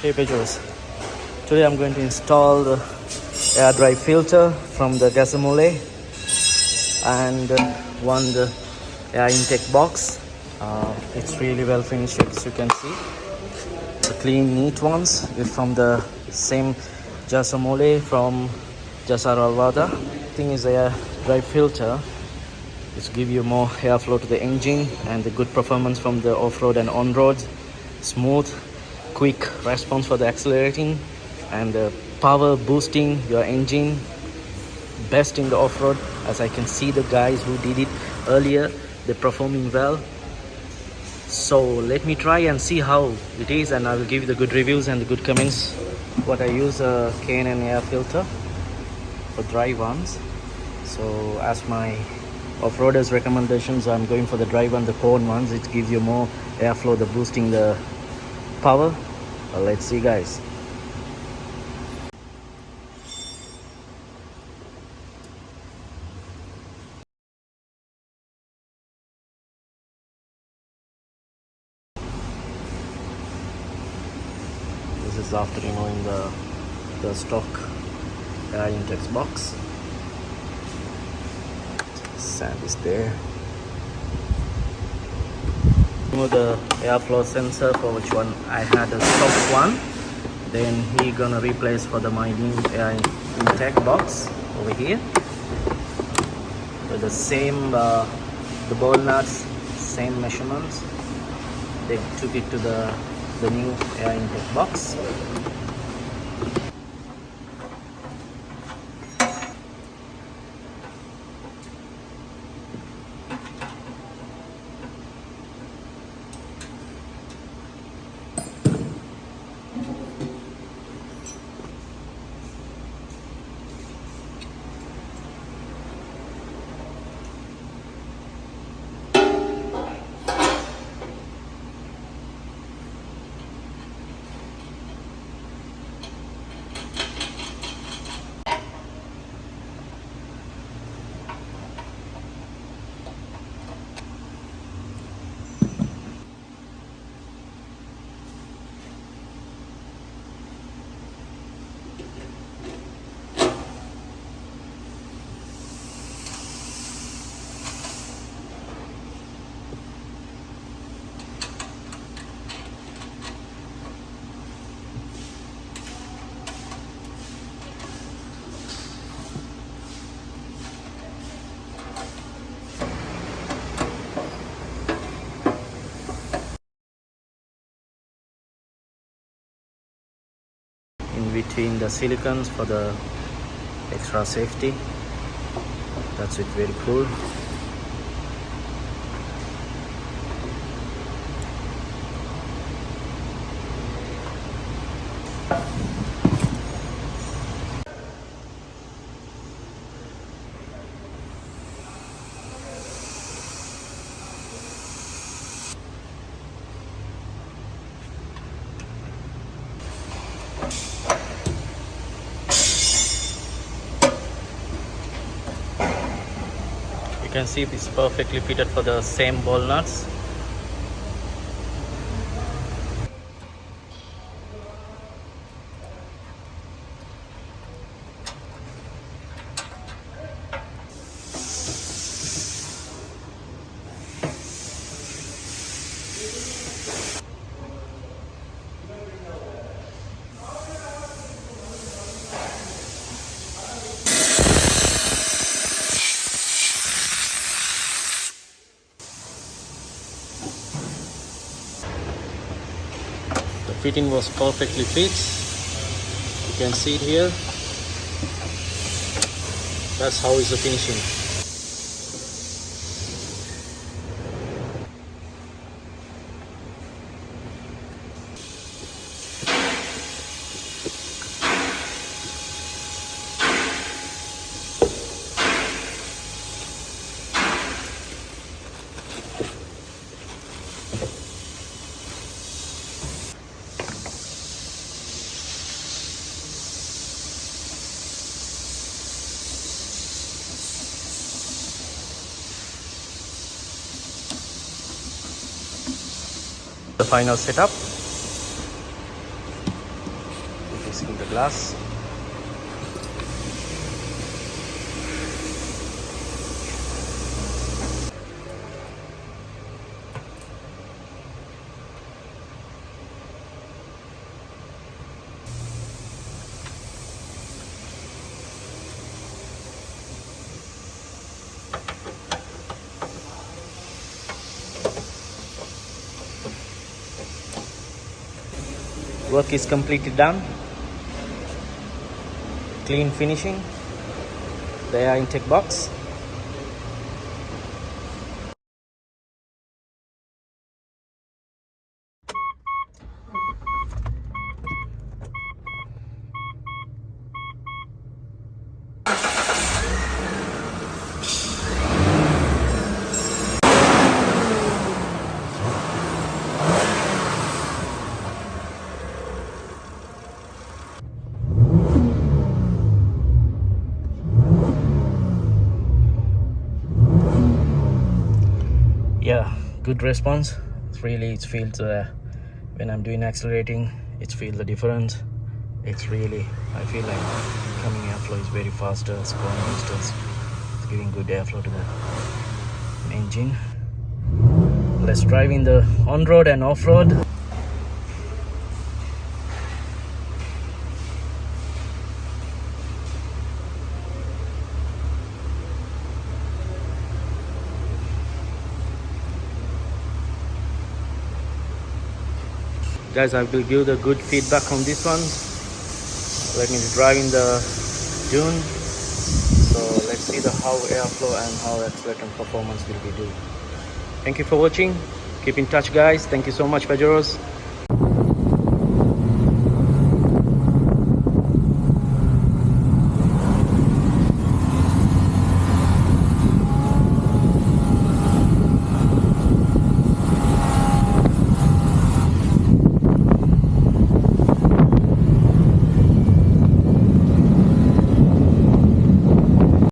Hey Pageros, today I'm going to install the air dry filter from the Gasomule and the air intake box. It's really well finished, as you can see. The clean, neat ones is from the same Gasomule from Jasar Alvada. Thing is, the air dry filter is give you more airflow to the engine and the good performance from the off-road and on-road. Smooth, quick response for the accelerating and the power boosting your engine, best in the off-road. As I can see, the guys who did it earlier, they're performing well. So let me try and see how it is, and I will give you the good reviews and the good comments. What I use a K&N air filter for dry ones. So as my off-roaders recommendations, I'm going for the dry one, the cone ones. It gives you more airflow, the boosting the power. Well, let's see, guys. This is after removing the stock air intake box. Sand is there. Remove the airflow sensor, for which one I had a stock one. Then he gonna replace for my new air intake box over here with the same the ball nuts, same measurements. They took it to the new air intake box. In between the silicons for the extra safety. That's it, very cool. You can see it's perfectly fitted for the same ball nuts. The fitting was perfectly fit. You can see it here. That's how is the finishing. The final setup. fixing the glass. Work is completely done. Clean finishing the air intake box. Yeah, good response. It feels when I'm doing accelerating, it feels the difference. It's really, I feel like coming airflow is very faster. It's going it's giving good airflow to the engine. Let's drive in the on-road and off-road. Guys, I will give the good feedback on this one. Let me drive in the dune. So let's see how airflow and how accelerator performance will be doing. Thank you for watching. Keep in touch, guys. Thank you so much, Pajeros.